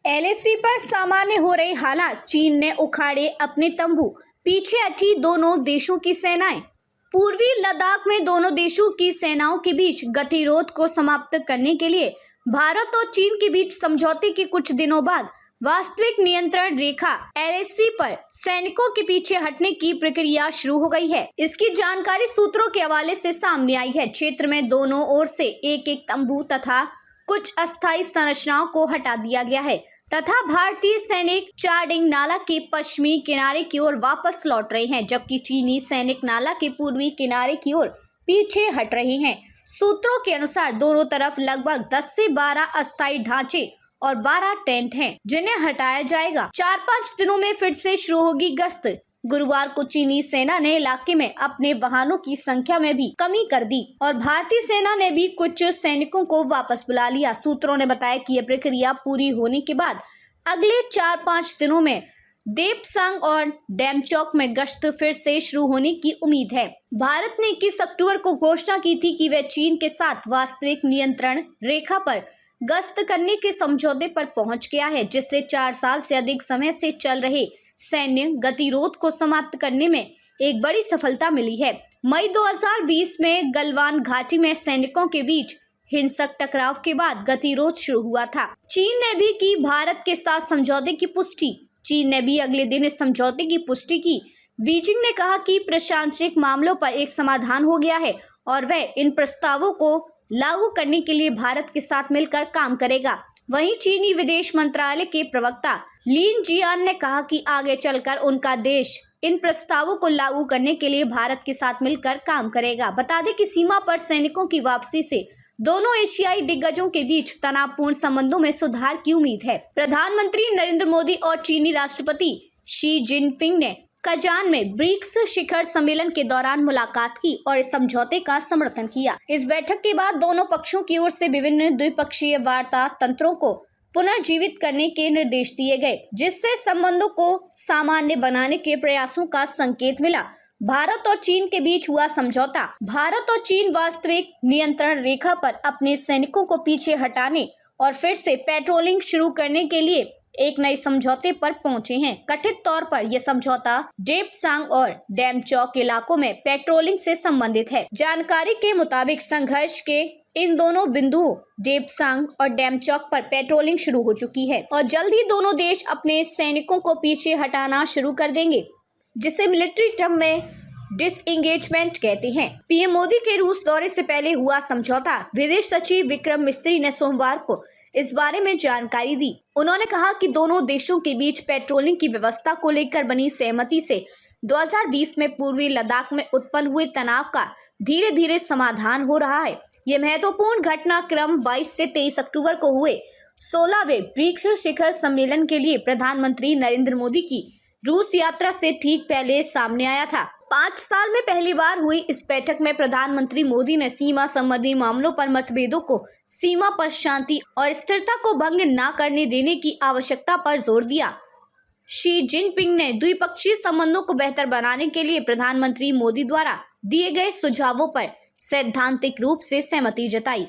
LAC पर सामान्य हो रहे हालात, चीन ने उखाड़े अपने तंबू, पीछे हटी दोनों देशों की सेनाएं। पूर्वी लद्दाख में दोनों देशों की सेनाओं के बीच गतिरोध को समाप्त करने के लिए भारत और चीन के बीच समझौते के कुछ दिनों बाद वास्तविक नियंत्रण रेखा एलएसी पर सैनिकों के पीछे हटने की प्रक्रिया शुरू हो गई है। इसकी जानकारी सूत्रों के हवाले से सामने आई है। क्षेत्र में दोनों ओर से एक एक तंबू तथा कुछ अस्थायी संरचनाओं को हटा दिया गया है तथा भारतीय सैनिक चारडिंग नाला के पश्चिमी किनारे की ओर वापस लौट रहे हैं, जबकि चीनी सैनिक नाला के पूर्वी किनारे की ओर पीछे हट रहे हैं। सूत्रों के अनुसार दोनों तरफ लगभग 10 से 12 अस्थायी ढांचे और 12 टेंट हैं, जिन्हें हटाया जाएगा। 4-5 दिनों में फिर से शुरू होगी गश्त। गुरुवार को चीनी सेना ने इलाके में अपने वाहनों की संख्या में भी कमी कर दी और भारतीय सेना ने भी कुछ सैनिकों को वापस बुला लिया। सूत्रों ने बताया कि यह प्रक्रिया पूरी होने के बाद अगले 4-5 दिनों में देपसांग और डेमचौक में गश्त फिर से शुरू होने की उम्मीद है। भारत ने 21 अक्टूबर को घोषणा की थी कि वह चीन के साथ वास्तविक नियंत्रण रेखा पर गश्त करने के समझौते पर पहुंच गया है, जिससे 4 साल से अधिक समय से चल रहे सैन्य गतिरोध को समाप्त करने में एक बड़ी सफलता मिली है। मई 2020 में गलवान घाटी में सैनिकों के बीच हिंसक टकराव के बाद गतिरोध शुरू हुआ था। चीन ने भी की भारत के साथ समझौते की पुष्टि। चीन ने भी अगले दिन इस समझौते की पुष्टि की। बीजिंग ने कहा कि प्रशासनिक मामलों पर एक समाधान हो गया है और वह इन प्रस्तावों को लागू करने के लिए भारत के साथ मिलकर काम करेगा। वहीं चीनी विदेश मंत्रालय के प्रवक्ता लिन जियान ने कहा कि आगे चलकर उनका देश इन प्रस्तावों को लागू करने के लिए भारत के साथ मिलकर काम करेगा। बता दें कि सीमा पर सैनिकों की वापसी से दोनों एशियाई दिग्गजों के बीच तनावपूर्ण संबंधों में सुधार की उम्मीद है। प्रधानमंत्री नरेंद्र मोदी और चीनी राष्ट्रपति शी जिनपिंग ने कजान में ब्रिक्स शिखर सम्मेलन के दौरान मुलाकात की और इस समझौते का समर्थन किया। इस बैठक के बाद दोनों पक्षों की ओर से विभिन्न द्विपक्षीय वार्ता तंत्रों को पुनर्जीवित करने के निर्देश दिए गए, जिससे संबंधों को सामान्य बनाने के प्रयासों का संकेत मिला। भारत और चीन के बीच हुआ समझौता। भारत और चीन वास्तविक नियंत्रण रेखा पर अपने सैनिकों को पीछे हटाने और फिर से पेट्रोलिंग शुरू करने के लिए एक नए समझौते पर पहुंचे हैं। कथित तौर पर यह समझौता डेपसांग और डेमचौक इलाकों में पेट्रोलिंग से संबंधित है। जानकारी के मुताबिक संघर्ष के इन दोनों बिंदुओं डेपसांग और डेमचौक पर पेट्रोलिंग शुरू हो चुकी है और जल्द ही दोनों देश अपने सैनिकों को पीछे हटाना शुरू कर देंगे, जिसे मिलिट्री टर्म में डिसएंगेजमेंट कहते हैं। पीएम मोदी के रूस दौरे से पहले हुआ समझौता। विदेश सचिव विक्रम मिस्त्री ने सोमवार को इस बारे में जानकारी दी। उन्होंने कहा कि दोनों देशों के बीच पेट्रोलिंग की व्यवस्था को लेकर बनी सहमति से 2020 में पूर्वी लद्दाख में उत्पन्न हुए तनाव का धीरे धीरे समाधान हो रहा है। ये महत्वपूर्ण घटनाक्रम 22 से 23 अक्टूबर को हुए 16वें ब्रिक्स शिखर सम्मेलन के लिए प्रधानमंत्री नरेंद्र मोदी की रूस यात्रा से ठीक पहले सामने आया था। 5 साल में पहली बार हुई इस बैठक में प्रधानमंत्री मोदी ने सीमा संबंधी मामलों पर मतभेदों को, सीमा पर शांति और स्थिरता को भंग न करने देने की आवश्यकता पर जोर दिया। शी जिनपिंग ने द्विपक्षीय संबंधों को बेहतर बनाने के लिए प्रधानमंत्री मोदी द्वारा दिए गए सुझावों पर सैद्धांतिक रूप से सहमति जताई।